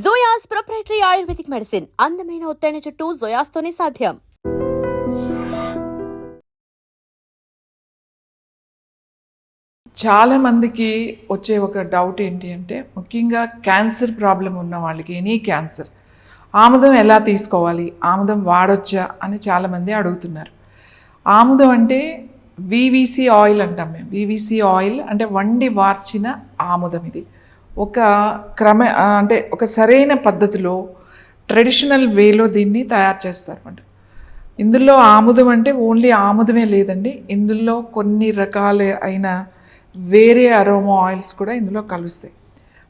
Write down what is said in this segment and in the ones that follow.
జోయాస్ proprietary ayurvedic medicine అందమైన ఒత్తైన చుట్టూ జోయాస్తోనే సాధ్యం. చాలామందికి వచ్చే ఒక డౌట్ ఏంటి అంటే, ముఖ్యంగా క్యాన్సర్ ప్రాబ్లం ఉన్న వాళ్ళకి, ఎనీ క్యాన్సర్, ఆముదం ఎలా తీసుకోవాలి, ఆముదం వాడొచ్చా అని చాలామంది అడుగుతున్నారు. ఆముదం అంటే వివిసి ఆయిల్ అంటాం మేము. వివిసి ఆయిల్ అంటే వండి వార్చిన ఆముదం. ఇది ఒక అంటే ఒక సరైన పద్ధతిలో ట్రెడిషనల్ వేలో దీన్ని తయారు చేస్తారన్నమాట. ఇందులో ఆముదం అంటే ఓన్లీ ఆముదమే లేదండి, ఇందులో కొన్ని రకాల అయిన వేరే అరోమా ఆయిల్స్ కూడా ఇందులో కలుస్తాయి.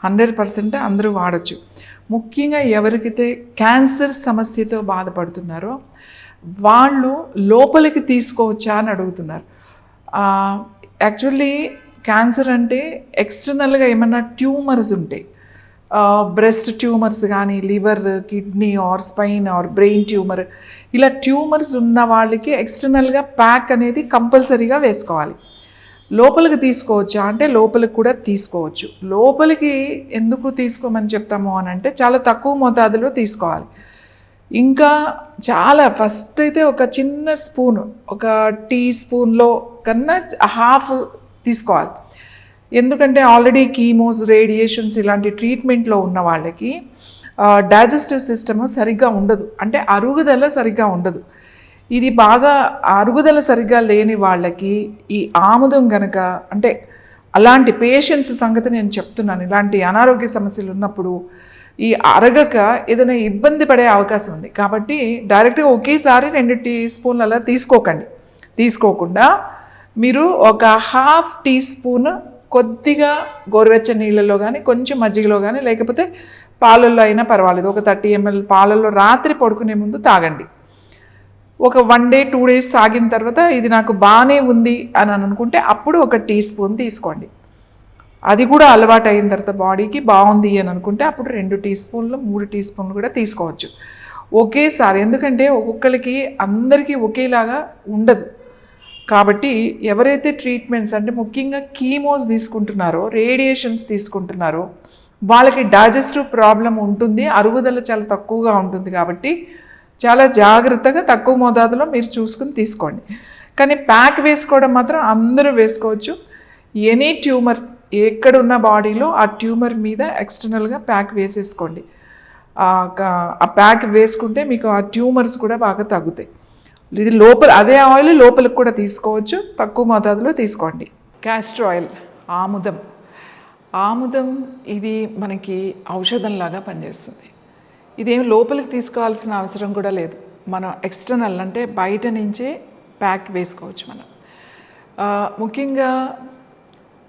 100% అందరూ వాడచ్చు. ముఖ్యంగా ఎవరికైతే క్యాన్సర్ సమస్యతో బాధపడుతున్నారో వాళ్ళు లోపలికి తీసుకోవచ్చా అని అడుగుతున్నారు. యాక్చువల్లీ క్యాన్సర్ అంటే ఎక్స్టర్నల్గా ఏమన్నా ట్యూమర్స్ ఉంటాయి, బ్రెస్ట్ ట్యూమర్స్ కానీ, liver, kidney or spine or brain tumour, ఇలా ట్యూమర్స్ ఉన్న వాళ్ళకి ఎక్స్టర్నల్గా ప్యాక్ అనేది కంపల్సరీగా వేసుకోవాలి. లోపలికి తీసుకోవచ్చా అంటే లోపలికి కూడా తీసుకోవచ్చు. లోపలికి ఎందుకు తీసుకోమని చెప్తాము అని అంటే చాలా తక్కువ మోతాదులో తీసుకోవాలి. ఇంకా చాలా ఫస్ట్ అయితే ఒక చిన్న స్పూన్, ఒక టీ స్పూన్లో కన్నా హాఫ్ తీసుకోవాలి. ఎందుకంటే ఆల్రెడీ కీమోస్, రేడియేషన్స్ ఇలాంటి ట్రీట్మెంట్లో ఉన్న వాళ్ళకి డైజెస్టివ్ సిస్టమ్ సరిగ్గా ఉండదు, అంటే అరుగుదల సరిగ్గా ఉండదు. ఇది బాగా అరుగుదల సరిగ్గా లేని వాళ్ళకి ఈ ఆముదం గనక, అంటే అలాంటి పేషెంట్స్ సంగతి నేను చెప్తున్నాను. ఇలాంటి అనారోగ్య సమస్యలు ఉన్నప్పుడు ఈ అరగక ఏదైనా ఇబ్బంది పడే అవకాశం ఉంది. కాబట్టి డైరెక్ట్గా ఒకేసారి 2 టీ స్పూన్లు అలా తీసుకోకుండా మీరు ఒక హాఫ్ టీ స్పూన్ కొద్దిగా గోరువెచ్చని నీళ్ళలో కానీ, కొంచెం మజ్జిగలో కానీ, లేకపోతే పాలల్లో అయినా పర్వాలేదు, ఒక 30 ml పాలల్లో రాత్రి పడుకునే ముందు తాగండి. ఒక 1 day 2 days తాగిన తర్వాత ఇది నాకు బాగానే ఉంది అని అనుకుంటే అప్పుడు ఒక టీ స్పూన్ తీసుకోండి. అది కూడా అలవాటు అయిన తర్వాత బాడీకి బాగుంది అని అనుకుంటే అప్పుడు 2 టీ స్పూన్లు 3 టీ స్పూన్లు కూడా తీసుకోవచ్చు ఒకేసారి. ఎందుకంటే ఒక్కొక్కరికి అందరికీ ఒకేలాగా ఉండదు. కాబట్టి ఎవరైతే ట్రీట్మెంట్స్ అంటే ముఖ్యంగా కీమోస్ తీసుకుంటున్నారో, రేడియేషన్స్ తీసుకుంటున్నారో వాళ్ళకి డైజెస్టివ్ ప్రాబ్లం ఉంటుంది, అరుగుదల చాలా తక్కువగా ఉంటుంది. కాబట్టి చాలా జాగ్రత్తగా తక్కువ మోతాదులో మీరు చూసుకుని తీసుకోండి. కానీ ప్యాక్ వేసుకోవడం మాత్రం అందరూ వేసుకోవచ్చు. ఎనీ ట్యూమర్ ఎక్కడున్న బాడీలో ఆ ట్యూమర్ మీద ఎక్స్టర్నల్గా ప్యాక్ వేసేసుకోండి. ఆ ప్యాక్ వేసుకుంటే మీకు ఆ ట్యూమర్స్ కూడా బాగా తగ్గుతాయి. ఇది లోపల అదే ఆయిల్ లోపలికి కూడా తీసుకోవచ్చు, తక్కువ మోతాదులో తీసుకోండి. క్యాస్టర్ ఆయిల్, ఆముదం ఇది మనకి ఔషధంలాగా పనిచేస్తుంది. ఇదేమి లోపలికి తీసుకోవాల్సిన అవసరం కూడా లేదు. మనం ఎక్స్టర్నల్ అంటే బయట నుంచే ప్యాక్ వేసుకోవచ్చు. మనం ముఖ్యంగా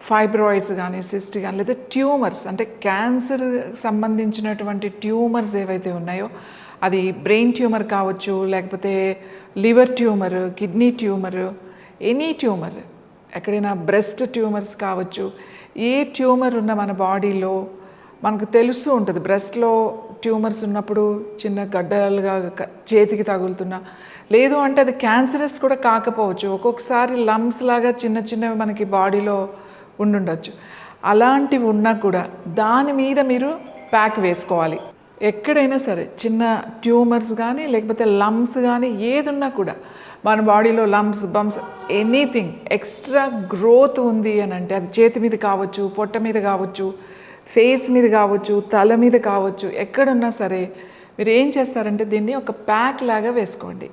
ఫైబ్రాయిడ్స్ కానీ, సిస్ట్ కానీ, లేదా ట్యూమర్స్ అంటే క్యాన్సర్ సంబంధించినటువంటి ట్యూమర్స్ ఏవైతే ఉన్నాయో, అది బ్రెయిన్ ట్యూమర్ కావచ్చు, లేకపోతే liver tumour, kidney tumour, any tumour, ఎక్కడైనా బ్రెస్ట్ ట్యూమర్స్ కావచ్చు. ఏ ట్యూమర్ ఉన్న మన బాడీలో మనకు తెలుస్తూ ఉంటుంది. బ్రెస్ట్లో ట్యూమర్స్ ఉన్నప్పుడు చిన్న గడ్డలుగా చేతికి తగులుతున్నా, లేదు అంటే అది క్యాన్సరస్ కూడా కాకపోవచ్చు, ఒక్కొక్కసారి లంప్స్ లాగా చిన్న చిన్నవి మనకి బాడీలో ఉండుండొచ్చు. అలాంటివి ఉన్నా కూడా దాని మీద మీరు ప్యాక్ వేసుకోవాలి. ఎక్కడైనా సరే చిన్న ట్యూమర్స్ కానీ, లేకపోతే లంప్స్ కానీ, ఏదున్నా కూడా మన బాడీలో lumps, bumps, anything extra growth ఉంది అని అంటే అది చేతి మీద కావచ్చు, పొట్ట మీద కావచ్చు, ఫేస్ మీద కావచ్చు, తల మీద కావచ్చు, ఎక్కడున్నా సరే మీరు ఏం చేస్తారంటే దీన్ని ఒక ప్యాక్ లాగా వేసుకోండి.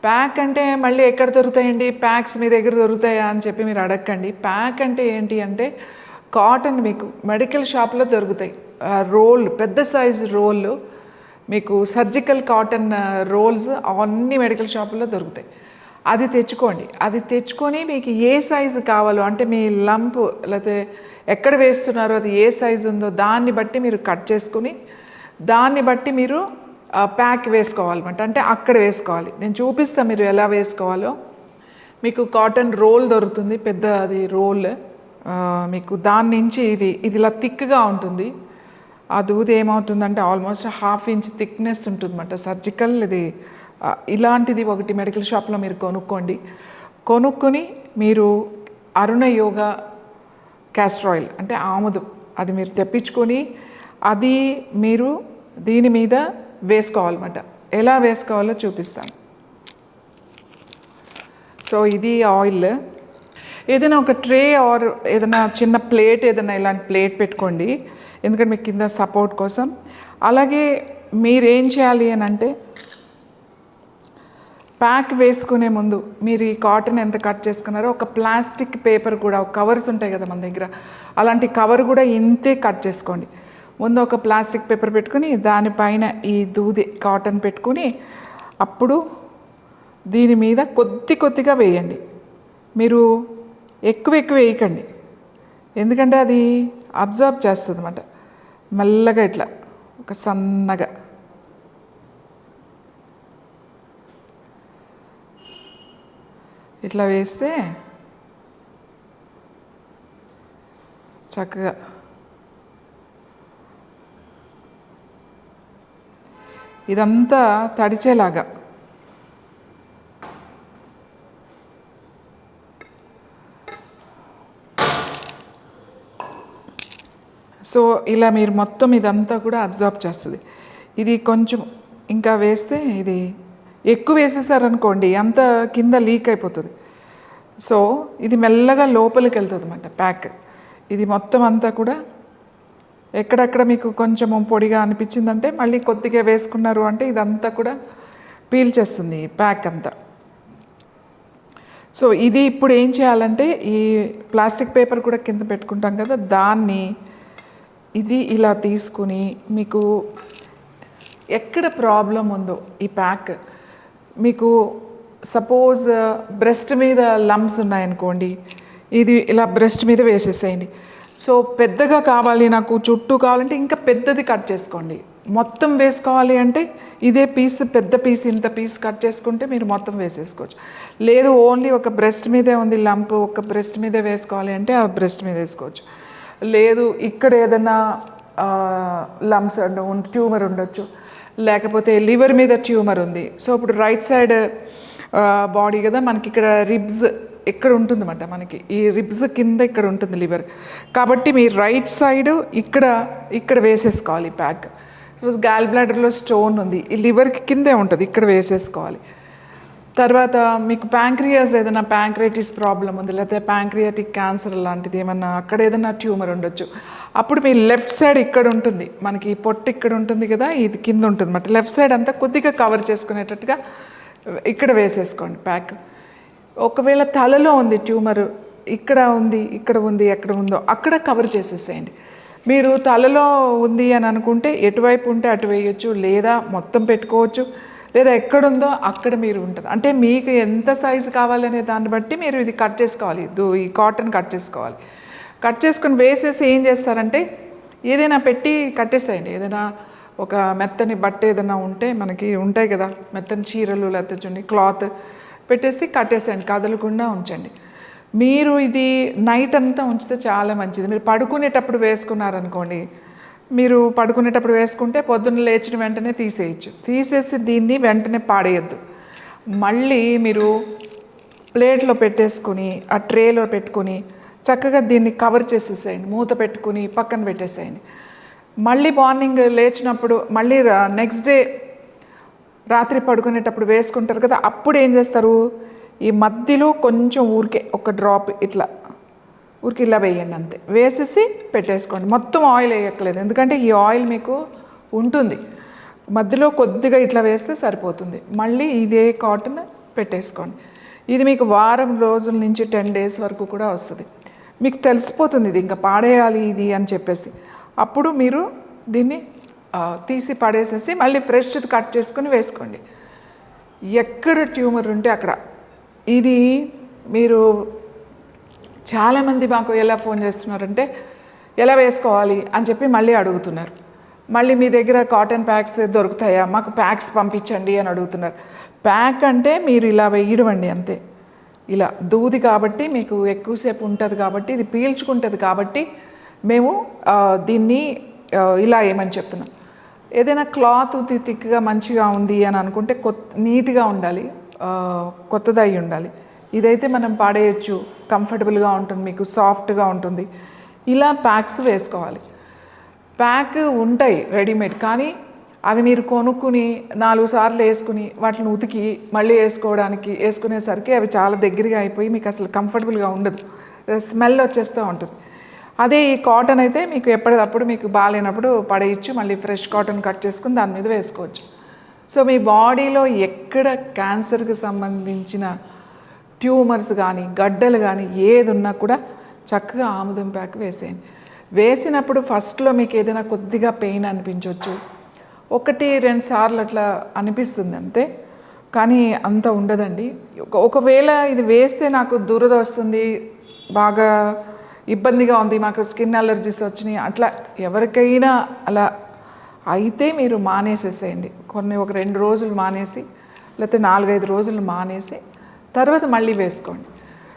ప్యాక్ అంటే మళ్ళీ ఎక్కడ దొరుకుతాయండి, ప్యాక్స్ మీ దగ్గర దొరుకుతాయా అని చెప్పి మీరు అడగండి. ప్యాక్ అంటే ఏంటి అంటే కాటన్ మీకు మెడికల్ షాప్లో దొరుకుతాయి. రోల్, పెద్ద సైజు రోల్, మీకు సర్జికల్ కాటన్ రోల్స్ అన్ని మెడికల్ షాపుల్లో దొరుకుతాయి. అది తెచ్చుకోండి. అది తెచ్చుకొని మీకు ఏ సైజు కావాలో, అంటే మీ లంప్ లేకపోతే ఎక్కడ వేస్తున్నారో అది ఏ సైజు ఉందో దాన్ని బట్టి మీరు కట్ చేసుకుని దాన్ని బట్టి మీరు ప్యాక్ వేసుకోవాలన్నమాట. అంటే అక్కడ వేసుకోవాలి. నేను చూపిస్తాను మీరు ఎలా వేసుకోవాలో. మీకు కాటన్ రోల్ దొరుకుతుంది, పెద్ద అది రోల్. మీకు దాని నుంచి ఇది ఇలా థిక్గా ఉంటుంది. ఆ దూది ఏమవుతుందంటే ఆల్మోస్ట్ 1/2 inch థిక్నెస్ ఉంటుందన్నమాట. సర్జికల్ ఇది ఇలాంటిది ఒకటి మెడికల్ షాప్లో మీరు కొనుక్కొని మీరు అరుణ యోగా క్యాస్టర్ ఆయిల్ అంటే ఆముదం అది మీరు తెప్పించుకొని అది మీరు దీని మీద వేసుకోవాలన్నమాట. ఎలా వేసుకోవాలో చూపిస్తాను. సో ఇది ఆయిల్. ఏదైనా ఒక ట్రే ఆర్ ఏదైనా చిన్న ప్లేట్, ఏదైనా ఇలాంటి ప్లేట్ పెట్టుకోండి, ఎందుకంటే మీకు కింద సపోర్ట్ కోసం. అలాగే మీరేం చేయాలి అని అంటే, ప్యాక్ వేసుకునే ముందు మీరు ఈ కాటన్ ఎంత కట్ చేసుకున్నారో ఒక ప్లాస్టిక్ పేపర్ కూడా, కవర్స్ ఉంటాయి కదా మన దగ్గర, అలాంటి కవర్ కూడా ఇంతే కట్ చేసుకోండి. ముందు ఒక ప్లాస్టిక్ పేపర్ పెట్టుకుని దానిపైన ఈ దూది కాటన్ పెట్టుకుని అప్పుడు దీని మీద కొద్దిగా వేయండి. మీరు ఎక్కువ వేయకండి, ఎందుకంటే అది అబ్జర్వ్ చేస్తుంది అన్నమాట. మెల్లగా ఇట్లా ఒక సన్నగా ఇట్లా వేస్తే చక్కగా ఇదంతా తడిచేలాగా. సో ఇలా మీరు మొత్తం ఇదంతా కూడా అబ్జర్వ్ చేస్తుంది. ఇది కొంచెం ఇంకా వేస్తే, ఇది ఎక్కువ వేసేసారనుకోండి అంత కింద లీక్ అయిపోతుంది. సో ఇది మెల్లగా లోపలికి వెళ్తుంది అన్నమాట ప్యాక్. ఇది మొత్తం అంతా కూడా ఎక్కడెక్కడ మీకు కొంచెం పొడిగా అనిపించిందంటే మళ్ళీ కొద్దిగా వేసుకున్నారు అంటే ఇదంతా కూడా పీల్చేస్తుంది ఈ ప్యాక్ అంతా. సో ఇది ఇప్పుడు ఏం చేయాలంటే, ఈ ప్లాస్టిక్ పేపర్ కూడా కింద పెట్టుకుంటాం కదా, దాన్ని ఇది ఇలా తీసుకుని మీకు ఎక్కడ ప్రాబ్లం ఉందో ఈ ప్యాక్, మీకు సపోజ్ బ్రెస్ట్ మీద లమ్స్ ఉన్నాయనుకోండి, ఇది ఇలా బ్రెస్ట్ మీద వేసేసేయండి. సో పెద్దగా కావాలి నాకు, చుట్టూ కావాలంటే ఇంకా పెద్దది కట్ చేసుకోండి. మొత్తం వేసుకోవాలి అంటే ఇదే పీస్, పెద్ద పీస్, ఇంత పీస్ కట్ చేసుకుంటే మీరు మొత్తం వేసేసుకోవచ్చు. లేదు ఓన్లీ ఒక బ్రెస్ట్ మీదే ఉంది లంప్, ఒక బ్రెస్ట్ మీదే వేసుకోవాలి అంటే ఆ బ్రెస్ట్ మీద వేసుకోవచ్చు. లేదు ఇక్కడ ఏదైనా లమ్స్ ట్యూమర్ ఉండొచ్చు, లేకపోతే లివర్ మీద ట్యూమర్ ఉంది. సో ఇప్పుడు రైట్ సైడ్ బాడీ కదా మనకి, ఇక్కడ రిబ్స్ ఇక్కడ ఉంటుందన్నమాట, మనకి ఈ రిబ్స్ కింద ఇక్కడ ఉంటుంది లివర్, కాబట్టి మీరు రైట్ సైడ్ ఇక్కడ వేసేసుకోవాలి ప్యాక్. సపోజ్ గాల్ బ్లాడర్లో స్టోన్ ఉంది, ఈ లివర్కి కిందే ఉంటుంది, ఇక్కడ వేసేసుకోవాలి. తర్వాత మీకు ప్యాంక్రియాస్, ఏదైనా ప్యాంక్రైటిస్ ప్రాబ్లం ఉంది, లేకపోతే ప్యాంక్రియాటిక్ క్యాన్సర్ లాంటిది ఏమన్నా, అక్కడ ఏదైనా ట్యూమర్ ఉండొచ్చు. అప్పుడు మీ లెఫ్ట్ సైడ్ ఇక్కడ ఉంటుంది, మనకి ఈ పొట్టు ఇక్కడ ఉంటుంది కదా, ఇది కింద ఉంటుంది అన్నమాట. లెఫ్ట్ సైడ్ అంతా కొద్దిగా కవర్ చేసుకునేటట్టుగా ఇక్కడ వేసేసుకోండి ప్యాక్. ఒకవేళ తలలో ఉంది ట్యూమర్, ఇక్కడ ఉంది, ఎక్కడ ఉందో అక్కడ కవర్ చేసేసేయండి. మీరు తలలో ఉంది అని అనుకుంటే ఎటువైపు ఉంటే అటు వేయచ్చు, లేదా మొత్తం పెట్టుకోవచ్చు, లేదా ఎక్కడుందో అక్కడ మీరు ఉంటుంది. అంటే మీకు ఎంత సైజు కావాలనే దాన్ని బట్టి మీరు ఇది కట్ చేసుకోవాలి, ఈ కాటన్ కట్ చేసుకోవాలి. కట్ చేసుకుని వేసేసి ఏం చేస్తారంటే, ఏదైనా పెట్టి కట్టేసేయండి. ఏదైనా ఒక మెత్తని బట్ట ఏదైనా ఉంటే, మనకి ఉంటాయి కదా మెత్తని చీరలు, లేకపోతే చూడండి క్లాత్ పెట్టేసి కట్టేసేయండి, కదలకుండా ఉంచండి. మీరు ఇది నైట్ అంతా ఉంచితే చాలా మంచిది. మీరు పడుకునేటప్పుడు వేసుకున్నారనుకోండి, మీరు పడుకునేటప్పుడు వేసుకుంటే పొద్దున్న లేచిన వెంటనే తీసేయచ్చు. తీసేసి దీన్ని వెంటనే పాడేయద్దు. మళ్ళీ మీరు ప్లేట్లో పెట్టేసుకుని ఆ ట్రేలో పెట్టుకుని చక్కగా దీన్ని కవర్ చేసేసేయండి, మూత పెట్టుకుని పక్కన పెట్టేసేయండి. మళ్ళీ మార్నింగ్ లేచినప్పుడు, మళ్ళీ నెక్స్ట్ డే రాత్రి పడుకునేటప్పుడు వేసుకుంటారు కదా, అప్పుడు ఏం చేస్తారు, ఈ మధ్యలో కొంచెం ఊరికే ఒక డ్రాప్ ఇట్లా ఊరికి ఇలా వేయండి, అంతే. వేసేసి పెట్టేసుకోండి. మొత్తం ఆయిల్ వేయక్కలేదు, ఎందుకంటే ఈ ఆయిల్ మీకు ఉంటుంది. మధ్యలో కొద్దిగా ఇట్లా వేస్తే సరిపోతుంది. మళ్ళీ ఇదే కాటన్ పెట్టేసుకోండి. ఇది మీకు వారం రోజుల నుంచి 10 days వరకు కూడా వస్తుంది. మీకు తెలిసిపోతుంది ఇది ఇంకా పాడేయాలి ఇది అని చెప్పేసి. అప్పుడు మీరు దీన్ని తీసి పడేసేసి మళ్ళీ ఫ్రెష్ కట్ చేసుకుని వేసుకోండి. ఎక్కడ ట్యూమర్ ఉంటే అక్కడ. ఇది మీరు చాలామంది మాకు ఎలా ఫోన్ చేస్తున్నారంటే, ఎలా వేసుకోవాలి అని చెప్పి మళ్ళీ అడుగుతున్నారు. మళ్ళీ మీ దగ్గర కాటన్ ప్యాక్స్ దొరుకుతాయా, మాకు ప్యాక్స్ పంపించండి అని అడుగుతున్నారు. ప్యాక్ అంటే మీరు ఇలా వేయడం అండి, అంతే. ఇలా దూది కాబట్టి మీకు ఎక్కువసేపు ఉంటుంది కాబట్టి, ఇది పీల్చుకుంటుంది కాబట్టి మేము దీన్ని ఇలా ఏమని చెప్తున్నాం. ఏదైనా క్లాత్ థిక్గా మంచిగా ఉంది అని అనుకుంటే నీట్గా ఉండాలి, కొత్తది అయి ఉండాలి. ఇదైతే మనం పాడేయచ్చు, కంఫర్టబుల్గా ఉంటుంది, మీకు సాఫ్ట్గా ఉంటుంది. ఇలా ప్యాక్స్ వేసుకోవాలి. ప్యాక్ ఉంటాయి రెడీమేడ్, కానీ అవి మీరు కొనుక్కుని 4 సార్లు వేసుకుని వాటిని ఉతికి మళ్ళీ వేసుకునేసరికి అవి చాలా దగ్గరగా అయిపోయి మీకు అసలు కంఫర్టబుల్గా ఉండదు, స్మెల్ వచ్చేస్తూ ఉంటుంది. అదే ఈ కాటన్ అయితే మీకు ఎప్పటికప్పుడు మీకు బాగాలేనప్పుడు పడేయచ్చు, మళ్ళీ ఫ్రెష్ కాటన్ కట్ చేసుకుని దాని మీద వేసుకోవచ్చు. సో మీ బాడీలో ఎక్కడ క్యాన్సర్కి సంబంధించిన ట్యూమర్స్ కానీ గడ్డలు కానీ ఏది ఉన్నా కూడా చక్కగా ఆముదం ప్యాక్ వేసేయండి. వేసినప్పుడు ఫస్ట్లో మీకు ఏదైనా కొద్దిగా పెయిన్ అనిపించవచ్చు, 1-2 సార్లు అట్లా అనిపిస్తుంది అంతే, కానీ అంత ఉండదండి. ఒకవేళ ఇది వేస్తే నాకు దురద వస్తుంది, బాగా ఇబ్బందిగా ఉంది, మాకు స్కిన్ అలర్జీస్ వచ్చినాయి, అట్లా ఎవరికైనా అలా అయితే మీరు మానేసేసేయండి. ఒక 2 రోజులు మానేసి లేకపోతే 4-5 రోజులు మానేసి తర్వాత మళ్ళీ వేసుకోండి.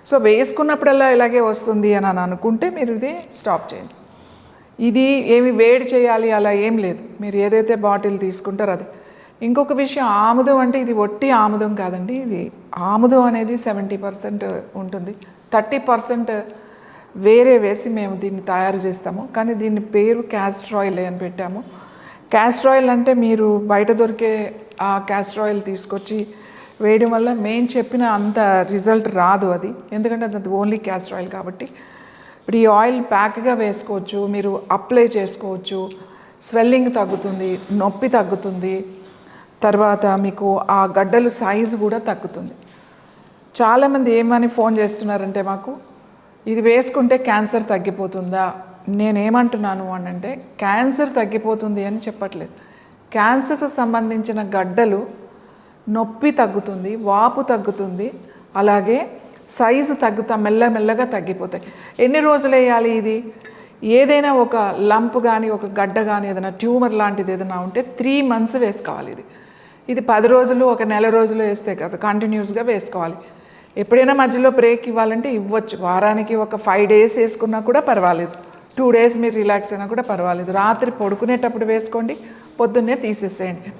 సో వేసుకున్నప్పుడల్లా ఇలాగే వస్తుంది అని అనుకుంటే మీరు ఇది స్టాప్ చేయండి. ఇది ఏమి వేడి చేయాలి అలా ఏం లేదు, మీరు ఏదైతే బాటిల్ తీసుకుంటారో అది. ఇంకొక విషయం, ఆముదం అంటే ఇది ఒట్టి ఆముదం కాదండి, ఇది ఆముదం అనేది 70% ఉంటుంది, 30% వేరే వేసి మేము దీన్ని తయారు చేస్తాము. కానీ దీని పేరు క్యాస్టర్ ఆయిల్ అని పెట్టాము. క్యాస్టర్ ఆయిల్ అంటే మీరు బయట దొరికే ఆ క్యాస్టర్ ఆయిల్ తీసుకొచ్చి వేయడం వల్ల మేము చెప్పిన అంత రిజల్ట్ రాదు అది, ఎందుకంటే అది ఓన్లీ క్యాస్టర్ ఆయిల్ కాబట్టి. ఇప్పుడు ఈ ఆయిల్ ప్యాక్గా వేసుకోవచ్చు, మీరు అప్లై చేసుకోవచ్చు, స్వెల్లింగ్ తగ్గుతుంది, నొప్పి తగ్గుతుంది, తర్వాత మీకు ఆ గడ్డలు సైజు కూడా తగ్గుతుంది. చాలామంది ఏమని ఫోన్ చేస్తున్నారంటే మాకు, ఇది వేసుకుంటే క్యాన్సర్ తగ్గిపోతుందా? నేనేమంటున్నాను అని అంటే, క్యాన్సర్ తగ్గిపోతుంది అని చెప్పట్లేదు. క్యాన్సర్కి సంబంధించిన గడ్డలు నొప్పి తగ్గుతుంది, వాపు తగ్గుతుంది, అలాగే సైజు మెల్లమెల్లగా తగ్గిపోతాయి. ఎన్ని రోజులు వేయాలి ఇది? ఏదైనా ఒక లంప్ కానీ ఒక గడ్డ కానీ ఏదైనా ట్యూమర్ లాంటిది ఏదైనా ఉంటే 3 months వేసుకోవాలి. ఇది 10 రోజులు 1 నెల రోజులు వేస్తే కదా, కంటిన్యూస్గా వేసుకోవాలి. ఎప్పుడైనా మధ్యలో బ్రేక్ ఇవ్వాలంటే ఇవ్వచ్చు, వారానికి ఒక 5 days వేసుకున్నా కూడా పర్వాలేదు, 2 days మీరు రిలాక్స్ అయినా కూడా పర్వాలేదు. రాత్రి పడుకునేటప్పుడు వేసుకోండి, పొద్దున్నే తీసేసేయండి.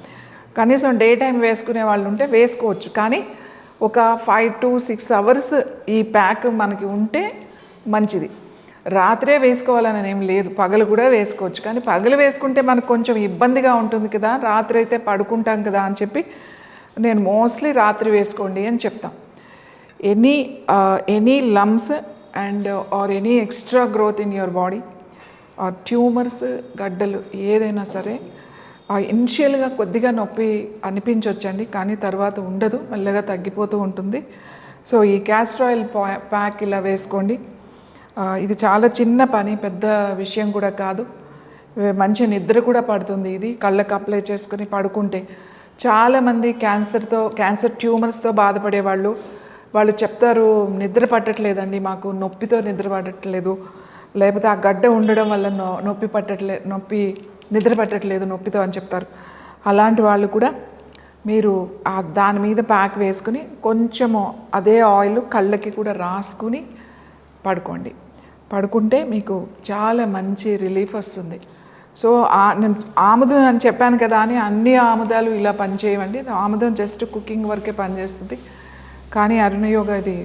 కనీసం డే టైం వేసుకునే వాళ్ళు ఉంటే వేసుకోవచ్చు, కానీ ఒక 5 to 6 hours ఈ ప్యాక్ మనకి ఉంటే మంచిది. రాత్రే వేసుకోవాలని ఏం లేదు, పగలు కూడా వేసుకోవచ్చు. కానీ పగలు వేసుకుంటే మనకు కొంచెం ఇబ్బందిగా ఉంటుంది కదా, రాత్రి అయితే పడుకుంటాం కదా అని చెప్పి నేను మోస్ట్లీ రాత్రి వేసుకోండి అని చెప్తాం. Any lumps and or any extra growth in your body or tumours గడ్డలు ఏదైనా సరే ఇనిషియల్గా కొద్దిగా నొప్పి అనిపించవచ్చండి, కానీ తర్వాత ఉండదు, మెల్లగా తగ్గిపోతూ ఉంటుంది. సో ఈ క్యాస్టర్ ఆయిల్ ప్యాక్ ఇలా వేసుకోండి. ఇది చాలా చిన్న పని, పెద్ద విషయం కూడా కాదు, మంచి నిద్ర కూడా పడుతుంది. ఇది కళ్ళకు అప్లై చేసుకుని పడుకుంటే చాలామంది క్యాన్సర్ ట్యూమర్స్తో బాధపడే వాళ్ళు చెప్తారు, నిద్ర పట్టట్లేదండి, మాకు నొప్పితో నిద్ర పట్టట్లేదు, లేకపోతే ఆ గడ్డ ఉండడం వల్ల నిద్ర పట్టట్లేదు నొప్పితో అని చెప్తారు. అలాంటి వాళ్ళు కూడా మీరు దాని మీద ప్యాక్ వేసుకుని కొంచెము అదే ఆయిల్ కళ్ళకి కూడా రాసుకుని పడుకుంటే మీకు చాలా మంచి రిలీఫ్ వస్తుంది. సో నేను ఆముదం అని చెప్పాను కదా అని అన్ని ఆముదాలు ఇలా పనిచేయవండి, ఆముదం జస్ట్ కుకింగ్ వరకే పనిచేస్తుంది. కానీ అరుణయోగ ఇది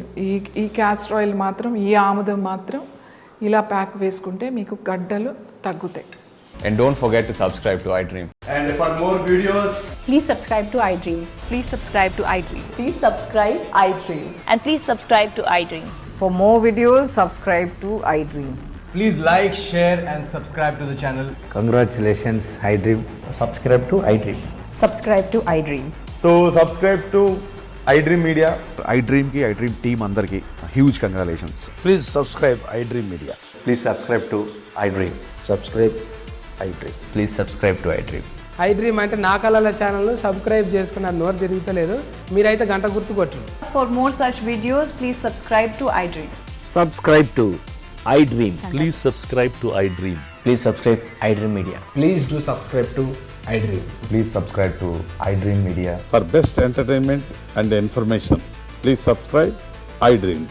ఈ క్యాస్టర్ ఆయిల్ మాత్రం, ఈ ఆముదం మాత్రం ఇలా ప్యాక్ వేసుకుంటే మీకు గడ్డలు తగ్గుతాయి. And don't forget to subscribe to iDream. And for more videos, Please subscribe to iDream. Please subscribe to iDream. Please subscribe iDream. And please subscribe to iDream. For more videos, subscribe to iDream. please like, share and subscribe to the channel. Congratulations, iDream. Subscribe to iDream. Subscribe to iDream. So subscribe to iDream Media. iDream ki iDream team andarki huge congratulations. Please subscribe iDream Media. Please subscribe to iDream. Subscribe iDream. Please subscribe to iDream. iDream అంటే నా కళల channel subscribe చేసుకున్న నోరు తిరుగుతలేదు, మీరైతే గంట గుర్తు కొట్టండి. For more such videos, please subscribe to iDream. Subscribe to iDream. Please subscribe to iDream. Please subscribe iDream Media. Please do subscribe to iDream. Please subscribe to iDream Media. For best entertainment and information, please subscribe iDream.